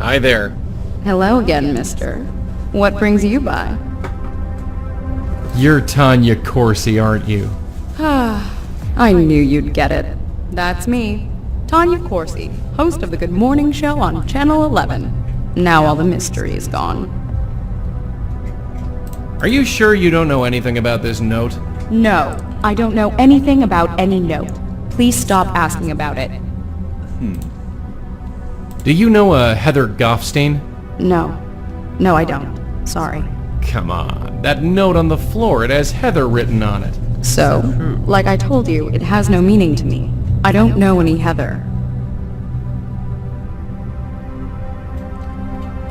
Hi there. Hello again, mister. What brings you by? You're Tanya Corsi, aren't you? I knew you'd get it. That's me, Tanya Corsi, host of the Good Morning Show on Channel 11. Now all the mystery is gone. Are you sure you don't know anything about this note? No, I don't know anything about any note. Please stop asking about it. Do you know a Heather Goffstein? No, I don't. Sorry. Come on, that note on the floor, it has Heather written on it. So, like I told you, it has no meaning to me. I don't know any Heather.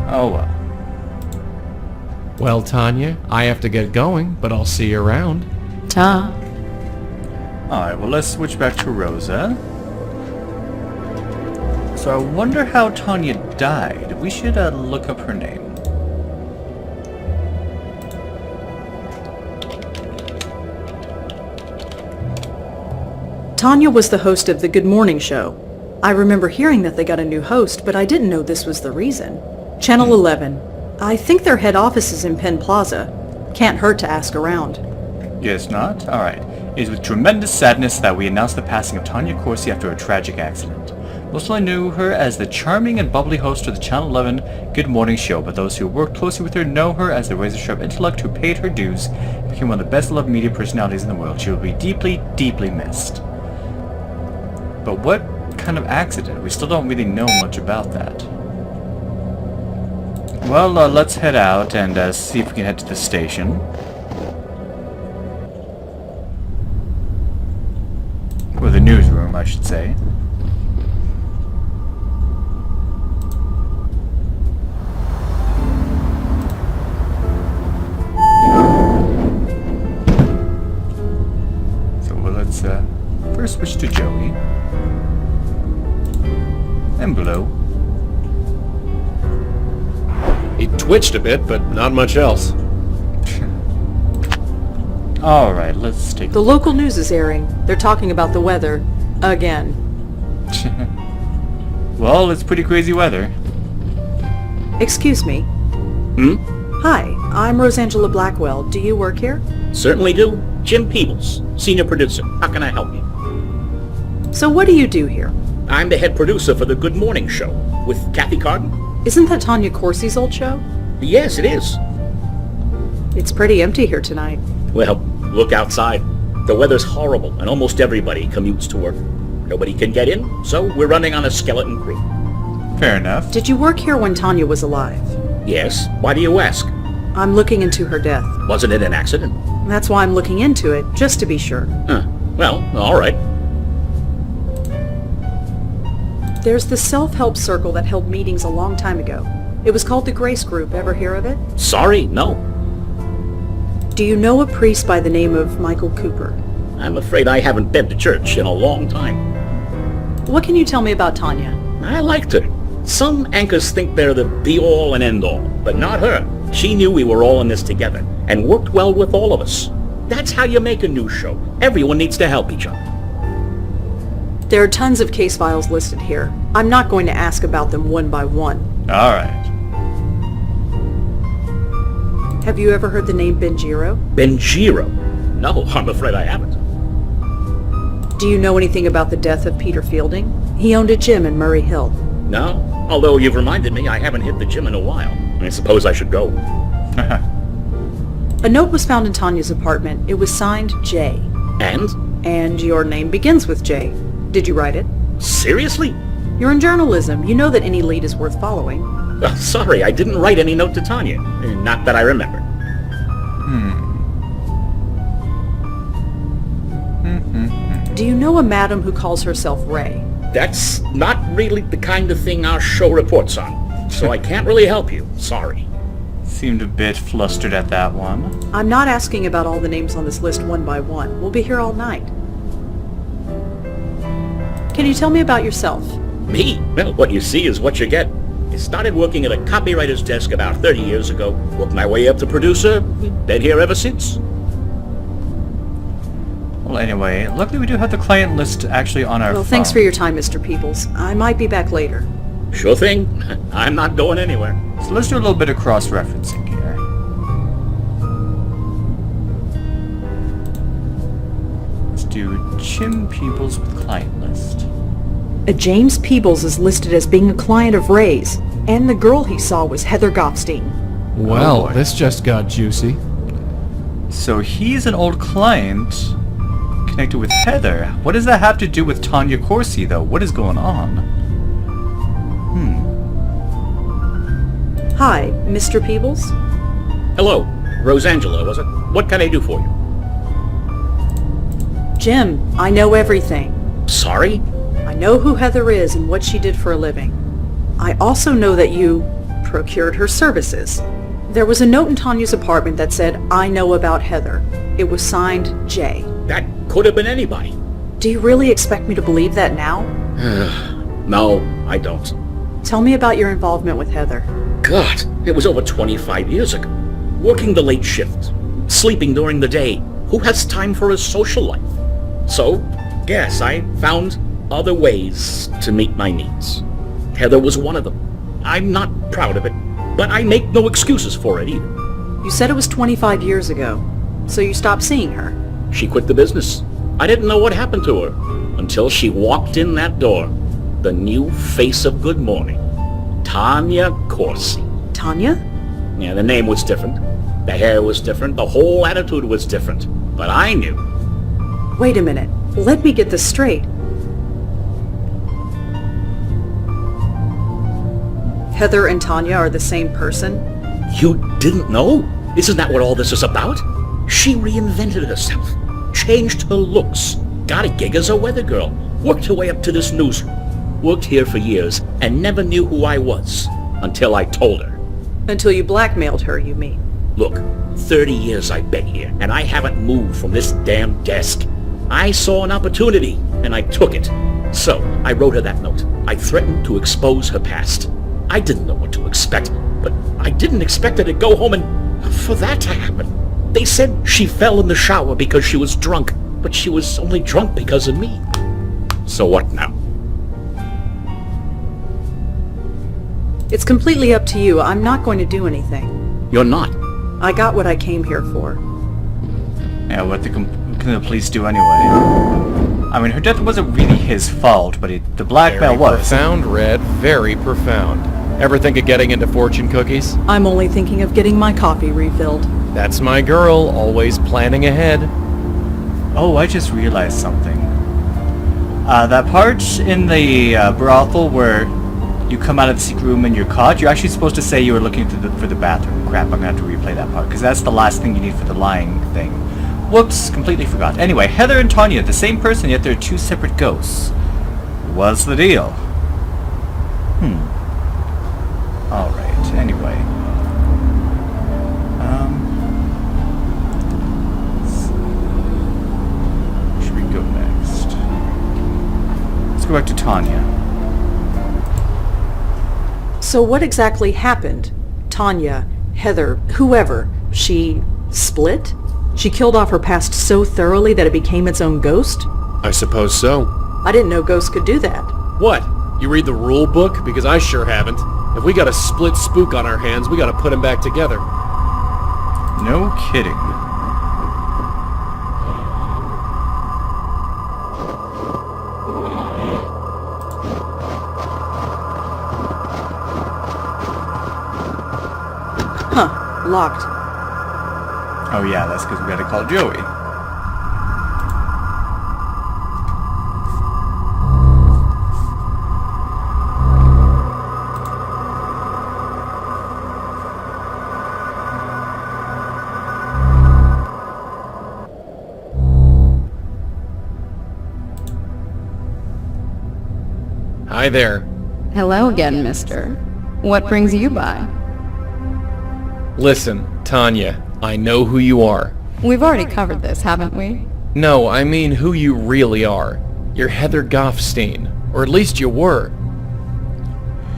Oh well. Well, Tanya, I have to get going, but I'll see you around. Ta. Alright, well let's switch back to Rosa. So I wonder how Tanya died. We should look up her name. Tanya was the host of the Good Morning Show. I remember hearing that they got a new host, but I didn't know this was the reason. Channel 11. I think their head office is in Penn Plaza. Can't hurt to ask around. Yes, not? Alright. It is with tremendous sadness that we announce the passing of Tanya Corsi after a tragic accident. Most of I knew her as the charming and bubbly host of the Channel 11 Good Morning Show, but those who worked closely with her know her as the razor-sharp intellect who paid her dues, became one of the best-loved media personalities in the world. She will be deeply, deeply missed. But what kind of accident? We still don't really know much about that. Well, let's head out and see if we can head to the station. Or the newsroom, I should say. So let's first switch to Joey. And Blue. He twitched a bit, but not much else. Alright, let's take The local news is airing. They're talking about the weather. Again. Well, it's pretty crazy weather. Excuse me. Hi, I'm Rosangela Blackwell. Do you work here? Certainly do. Jim Peebles, senior producer. How can I help you? So what do you do here? I'm the head producer for the Good Morning Show with Kathy Carden. Isn't that Tanya Corsi's old show? Yes, it is. It's pretty empty here tonight. Well, look outside. The weather's horrible and almost everybody commutes to work. Nobody can get in, so we're running on a skeleton crew. Fair enough. Did you work here when Tanya was alive? Yes, why do you ask? I'm looking into her death. Wasn't it an accident? That's why I'm looking into it, just to be sure. Well, all right. There's the self-help circle that held meetings a long time ago. It was called the Grace Group. Ever hear of it? Sorry, no. Do you know a priest by the name of Michael Cooper? I'm afraid I haven't been to church in a long time. What can you tell me about Tanya? I liked her. Some anchors think they're the be-all and end-all, but not her. She knew we were all in this together, and worked well with all of us. That's how you make a news show. Everyone needs to help each other. There are tons of case files listed here. I'm not going to ask about them one by one. Alright. Have you ever heard the name Benjiro? Benjiro? No, I'm afraid I haven't. Do you know anything about the death of Peter Fielding? He owned a gym in Murray Hill. No, although you've reminded me I haven't hit the gym in a while. I suppose I should go. A note was found in Tanya's apartment. It was signed J. And? And your name begins with J. Did you write it? Seriously? You're in journalism. You know that any lead is worth following. Sorry, I didn't write any note to Tanya. Not that I remember. Do you know a madam who calls herself Ray? That's not really the kind of thing our show reports on, so I can't really help you. Sorry. Seemed a bit flustered at that one. I'm not asking about all the names on this list one by one. We'll be here all night. Can you tell me about yourself? Me? Well, what you see is what you get. I started working at a copywriter's desk about 30 years ago. Worked my way up to producer. Been here ever since. Well, anyway, luckily we do have the client list actually on our phone. Well, thanks for your time, Mr. Peebles. I might be back later. Sure thing. I'm not going anywhere. So let's do a little bit of cross-referencing here. Let's do Jim Peebles with client list. A James Peebles is listed as being a client of Ray's, and the girl he saw was Heather Goffstein. Well, boy. this just got juicy. So he's an old client connected with Heather. What does that have to do with Tanya Corsi, though? What is going on? Hi, Mr. Peebles? Hello. Rosangela, was it? What can I do for you? Jim, I know everything. Sorry? I know who Heather is and what she did for a living. I also know that you procured her services. There was a note in Tanya's apartment that said, "I know about Heather." It was signed J. That could have been anybody. Do you really expect me to believe that now? No, I don't. Tell me about your involvement with Heather. God, it was over 25 years ago. Working the late shift, sleeping during the day. Who has time for a social life? So, yes, I found other ways to meet my needs. Heather was one of them. I'm not proud of it, but I make no excuses for it either. You said it was 25 years ago, so you stopped seeing her. She quit the business. I didn't know what happened to her until she walked in that door. The new face of Good Morning. Tanya Corsi. Tanya? Yeah, the name was different. The hair was different. The whole attitude was different. But I knew. Wait a minute. Let me get this straight. Heather and Tanya are the same person? You didn't know? Isn't that what all this is about? She reinvented herself. Changed her looks. Got a gig as a weather girl. Worked her way up to this newsroom. Worked here for years and never knew who I was. Until I told her. Until you blackmailed her, you mean? Look, 30 years I've been here, and I haven't moved from this damn desk. I saw an opportunity, and I took it. So, I wrote her that note. I threatened to expose her past. I didn't know what to expect, but I didn't expect her to go home and for that to happen. They said she fell in the shower because she was drunk, but she was only drunk because of me. So what now? It's completely up to you. I'm not going to do anything. You're not. I got what I came here for. Yeah, what can the police do anyway? I mean, her death wasn't really his fault, but the blackmail Very was. profound, Red. Very profound. Ever think of getting into fortune cookies? I'm only thinking of getting my coffee refilled. That's my girl, always planning ahead. Oh, I just realized something. That part in the brothel where you come out of the secret room and you're caught, you're actually supposed to say you were looking for the bathroom. Crap, I'm gonna have to replay that part, because that's the last thing you need for the lying thing. Whoops, completely forgot. Anyway, Heather and Tanya, the same person, yet they're two separate ghosts. What's the deal? Alright, anyway. Where should we go next? Let's go back to Tanya. So what exactly happened? Tanya, Heather, whoever, she split? She killed off her past so thoroughly that it became its own ghost? I suppose so. I didn't know ghosts could do that. What? You read the rule book? Because I sure haven't. If we got a split spook on our hands, we gotta put him back together. No kidding. Huh, locked. Oh yeah, that's because we had to call Joey. Hi there. Hello again, mister. What brings you by? Listen, Tanya, I know who you are. We've already covered this, haven't we? No, I mean who you really are. You're Heather Goffstein. Or at least you were.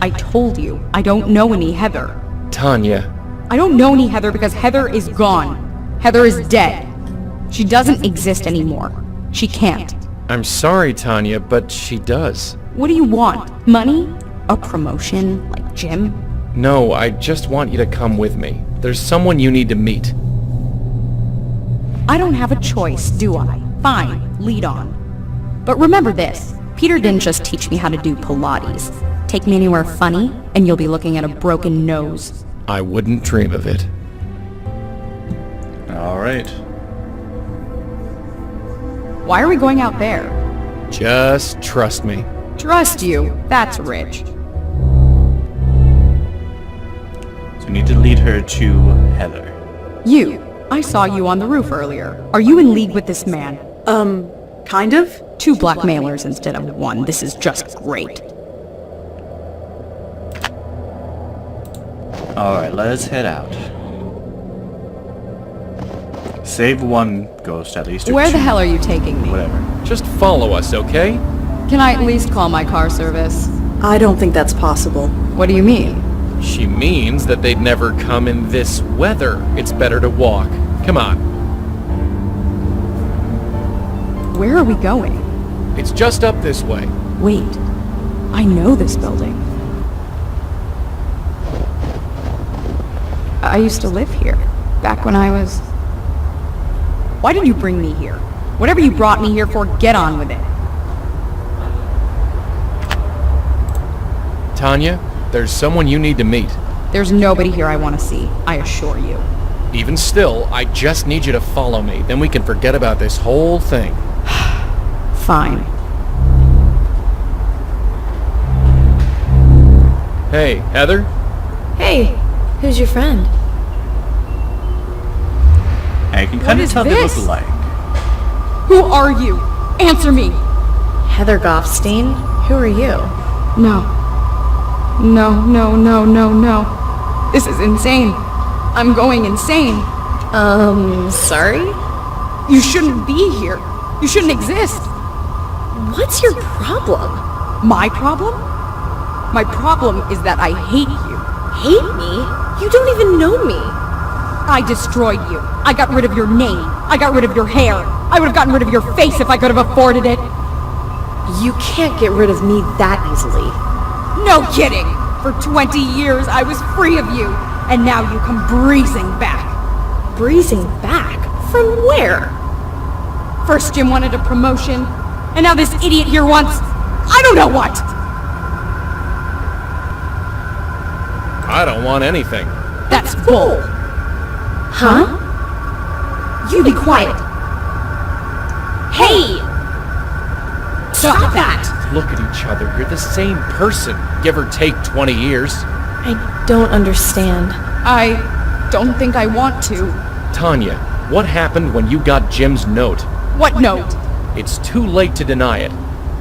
I told you, I don't know any Heather. Tanya, I don't know any Heather because Heather is gone. Heather is dead. She doesn't exist anymore. She can't. I'm sorry, Tanya, but she does. What do you want? Money? A promotion, like Jim? No, I just want you to come with me. There's someone you need to meet. I don't have a choice, do I? Fine, lead on. But remember this, Peter didn't just teach me how to do Pilates. Take me anywhere funny, and you'll be looking at a broken nose. I wouldn't dream of it. Alright. Why are we going out there? Just trust me. Trust you. That's rich. So we need to lead her to Heather. You. I saw you on the roof earlier. Are you in league with this man? Kind of? 2 blackmailers instead of 1. This is just great. Alright, let's head out. Save 1 ghost at least. Or Where the 2. hell are you taking me? Whatever. Just follow us, okay? Can I at least call my car service? I don't think that's possible. What do you mean? She means that they'd never come in this weather. It's better to walk. Come on. Where are we going? It's just up this way. Wait. I know this building. I used to live here. Back when I was... Why did you bring me here? Whatever you brought me here for, get on with it. Tanya, there's someone you need to meet. There's nobody here I want to see, I assure you. Even still, I just need you to follow me. Then we can forget about this whole thing. Fine. Hey, Heather? Hey, who's your friend? And you can kind of is tell they this? look alike. Who are you? Answer me! Heather Goffstein? Who are you? No. No, no, no, no, no. This is insane. I'm going insane. Sorry? You shouldn't be here. You shouldn't exist. What's your problem? My problem? My problem is that I hate you. Hate me? You don't even know me. I destroyed you. I got rid of your name. I got rid of your hair. I would have gotten rid of your face if I could have afforded it. You can't get rid of me that easily. No kidding. For 20 years I was free of you, and now you come breezing back. Breezing back? From where? First Jim wanted a promotion, and now this idiot here wants... I don't know what! I don't want anything. That's bull. Huh? You be quiet. Hey! Stop that! Look at each other. You're the same person, give or take 20 years. I don't understand. I don't think I want to. Tanya, what happened when you got Jim's note? What note? It's too late to deny it.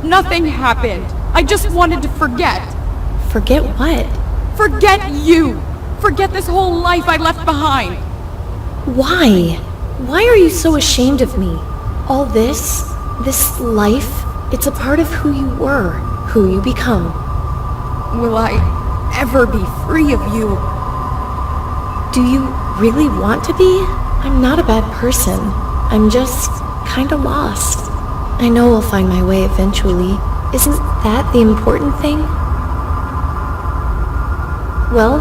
Nothing happened. I just wanted to forget. Forget what? Forget you! Forget this whole life I left behind! Why? Why are you so ashamed of me? All this life, it's a part of who you were, who you become. Will I ever be free of you? Do you really want to be? I'm not a bad person. I'm just kinda lost. I know I'll find my way eventually. Isn't that the important thing? Well,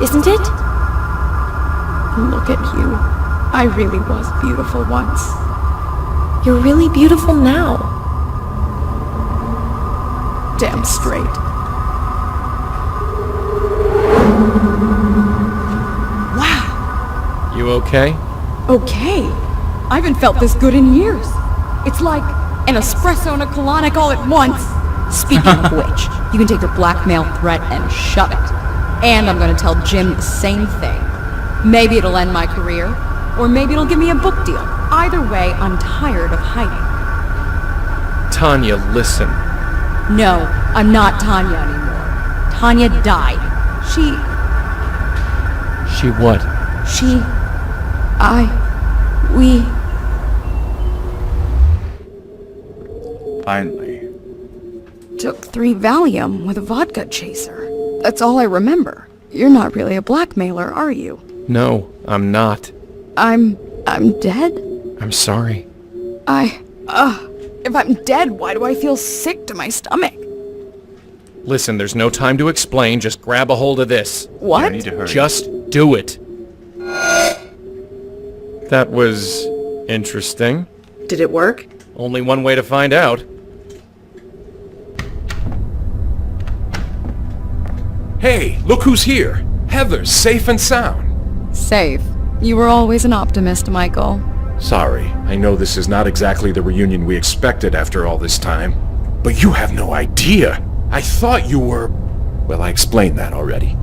isn't it? Look at you. I really was beautiful once. You're really beautiful now. Damn straight. Wow. You okay? Okay. I haven't felt this good in years. It's like an espresso and a colonic all at once. Speaking of which, you can take your blackmail threat and shove it. And I'm gonna tell Jim the same thing. Maybe it'll end my career, or maybe it'll give me a book deal. Either way, I'm tired of hiding. Tanya, listen. No, I'm not Tanya anymore. Tanya died. She... What? We... Finally. took 3 Valium with a vodka chaser. That's all I remember. You're not really a blackmailer, are you? No, I'm not. I'm dead? I'm sorry. If I'm dead, why do I feel sick to my stomach? Listen, there's no time to explain. Just grab a hold of this. I What? need to hurry. Just do it. That was interesting. Did it work? Only one way to find out. Hey, look who's here. Heather's safe and sound. Safe. You were always an optimist, Michael. Sorry, I know this is not exactly the reunion we expected after all this time. But you have no idea. I thought you were... Well, I explained that already.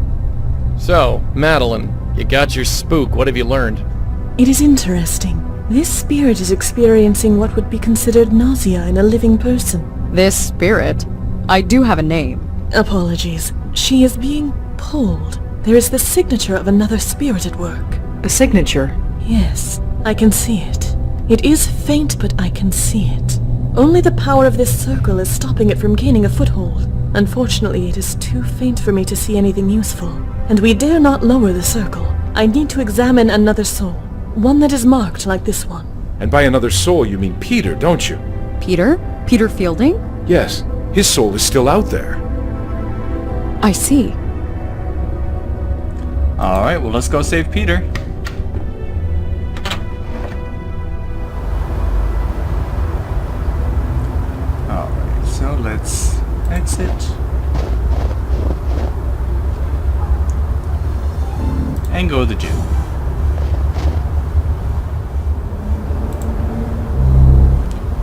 So, Madeline, you got your spook. What have you learned? It is interesting. This spirit is experiencing what would be considered nausea in a living person. This spirit. I do have a name. Apologies. She is being pulled. There is the signature of another spirit at work. A signature? Yes, I can see it. It is faint, but I can see it. Only the power of this circle is stopping it from gaining a foothold. Unfortunately, it is too faint for me to see anything useful. And we dare not lower the circle. I need to examine another soul. One that is marked like this one. And by another soul, you mean Peter, don't you? Peter? Peter Fielding? Yes, his soul is still out there. I see. Alright, well let's go save Peter. Alright, so let's exit. And go to the gym.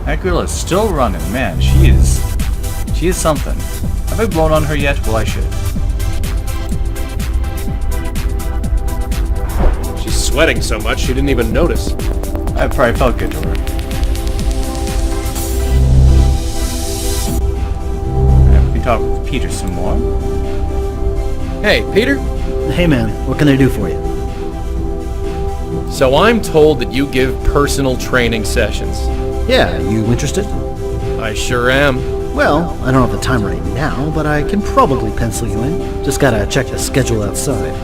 That girl is still running, man. She is something. Have I blown on her yet? Well, I should. She's sweating so much she didn't even notice. I probably felt good to her. Alright, we can talk with Peter some more. Hey, Peter? Hey man, what can I do for you? So I'm told that you give personal training sessions. Yeah, you interested? I sure am. Well, I don't have the time right now, but I can probably pencil you in. Just gotta check the schedule outside.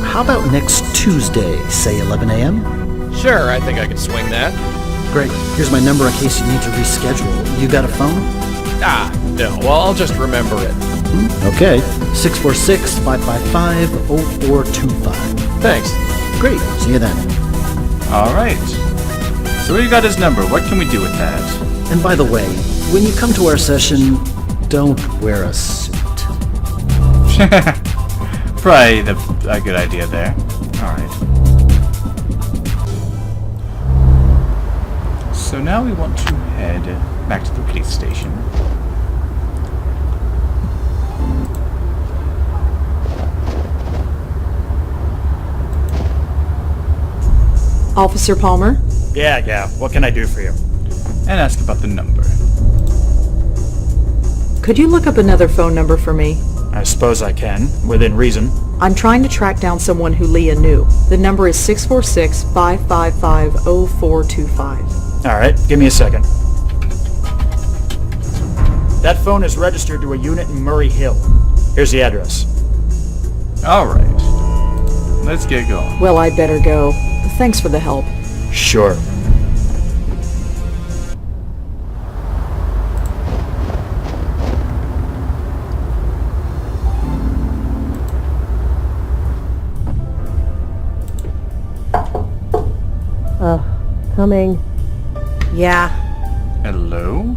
How about next Tuesday, say 11 a.m.? Sure, I think I can swing that. Great. Here's my number in case you need to reschedule. You got a phone? Ah, no, well, I'll just remember it. Okay. 646-555-0425. Thanks. Great. See you then. Alright. So we got his number. What can we do with that? And by the way, when you come to our session, don't wear a suit. Probably a good idea there. Alright. So now we want to head back to the police station. Officer Palmer? Yeah, what can I do for you? And ask about the number. Could you look up another phone number for me? I suppose I can, within reason. I'm trying to track down someone who Leah knew. The number is 646-555-0425. Alright, give me a second. That phone is registered to a unit in Murray Hill. Here's the address. Alright. Let's get going. Well, I'd better go. Thanks for the help. Sure. Coming. Yeah. Hello?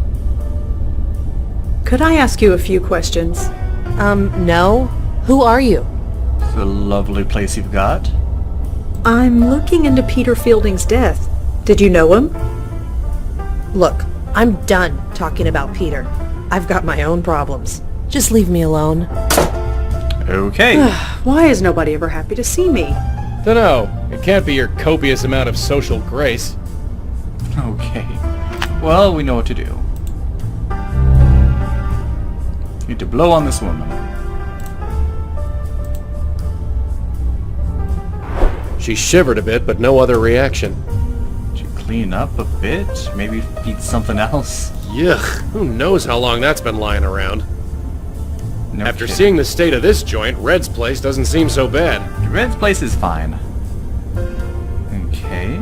Could I ask you a few questions? No. Who are you? It's a lovely place you've got. I'm looking into Peter Fielding's death. Did you know him? Look, I'm done talking about Peter. I've got my own problems. Just leave me alone. Okay. Why is nobody ever happy to see me? Dunno. It can't be your copious amount of social grace. Okay. Well, we know what to do. Need to blow on this woman. She shivered a bit, but no other reaction. Should clean up a bit. Maybe eat something else. Yuck. Who knows how long that's been lying around. No After kidding. seeing the state of this joint, Red's place doesn't seem so bad. Red's place is fine. Okay.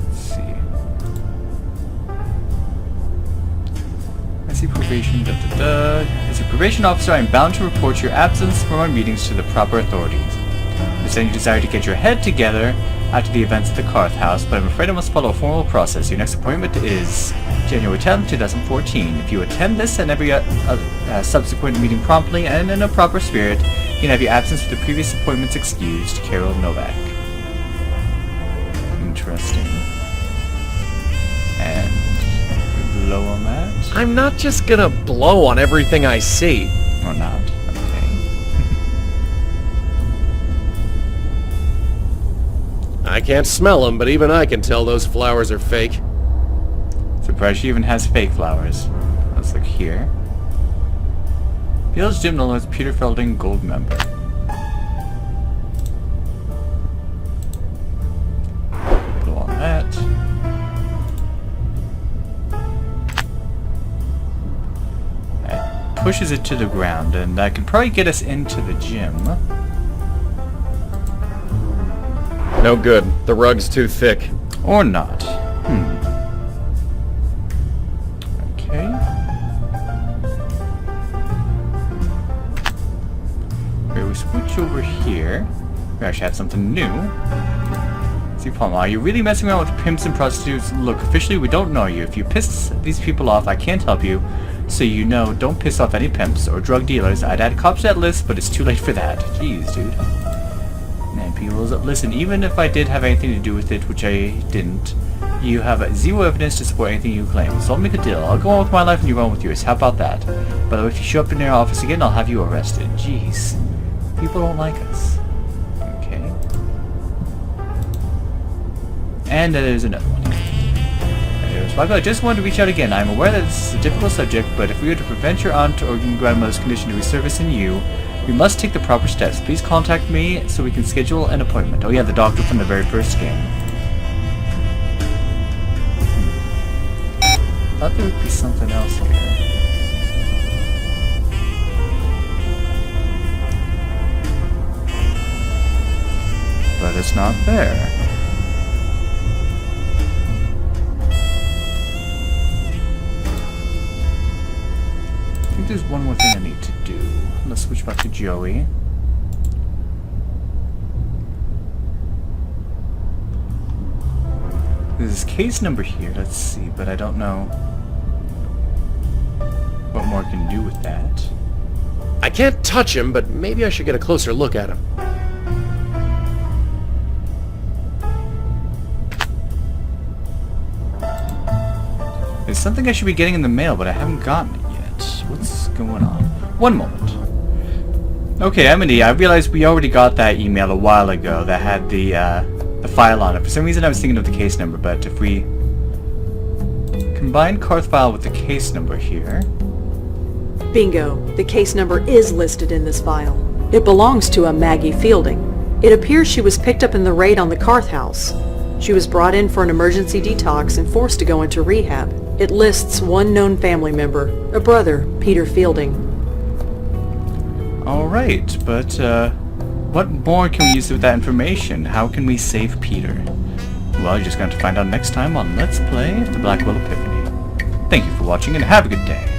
Let's see. I see probation. As a probation officer, I am bound to report your absence from our meetings to the proper authorities. I understand you desire to get your head together after the events at the Karth House, but I'm afraid I must follow a formal process. Your next appointment is January 10th, 2014. If you attend this and every subsequent meeting promptly and in a proper spirit, you can have your absence for the previous appointments excused. Carol Novak. Interesting. And we blow on that? I'm not just gonna blow on everything I see. Or not. I can't smell them, but even I can tell those flowers are fake. Surprised she even has fake flowers. Let's look here. Village Gym known as Peter Felding Gold Member. Blow on that. That pushes it to the ground, and that can probably get us into the gym. No good. The rug's too thick. Or not. Okay. Okay, we switch over here. We actually have something new. See, Palma, are you really messing around with pimps and prostitutes? Look, officially we don't know you. If you piss these people off, I can't help you. So you know, don't piss off any pimps or drug dealers. I'd add cops to that list, but it's too late for that. Jeez, dude. And people, listen, even if I did have anything to do with it, which I didn't, you have zero evidence to support anything you claim. So I'll make a deal. I'll go on with my life and you run with yours. How about that? By the way, if you show up in their office again, I'll have you arrested. Jeez. People don't like us. Okay. And there's another one. I just wanted to reach out again. I'm aware that this is a difficult subject, but if we are to prevent your aunt or grandmother's condition to resurface in you, we must take the proper steps. Please contact me so we can schedule an appointment. Oh yeah, the doctor from the very first game. I thought there would be something else here. But it's not there. I think there's one more thing I need to do. Let's switch back to Joey. There's case number here, let's see, but I don't know what more I can do with that. I can't touch him, but maybe I should get a closer look at him. There's something I should be getting in the mail, but I haven't gotten it yet. What's going on? One moment. Okay, Emily, I realized we already got that email a while ago that had the file on it. For some reason I was thinking of the case number, but if we combine Karth file with the case number here... Bingo. The case number is listed in this file. It belongs to a Maggie Fielding. It appears she was picked up in the raid on the Karth house. She was brought in for an emergency detox and forced to go into rehab. It lists one known family member, a brother, Peter Fielding. Alright, but what more can we use with that information? How can we save Peter? Well, you're just going to find out next time on Let's Play the Blackwell Epiphany. Thank you for watching and have a good day.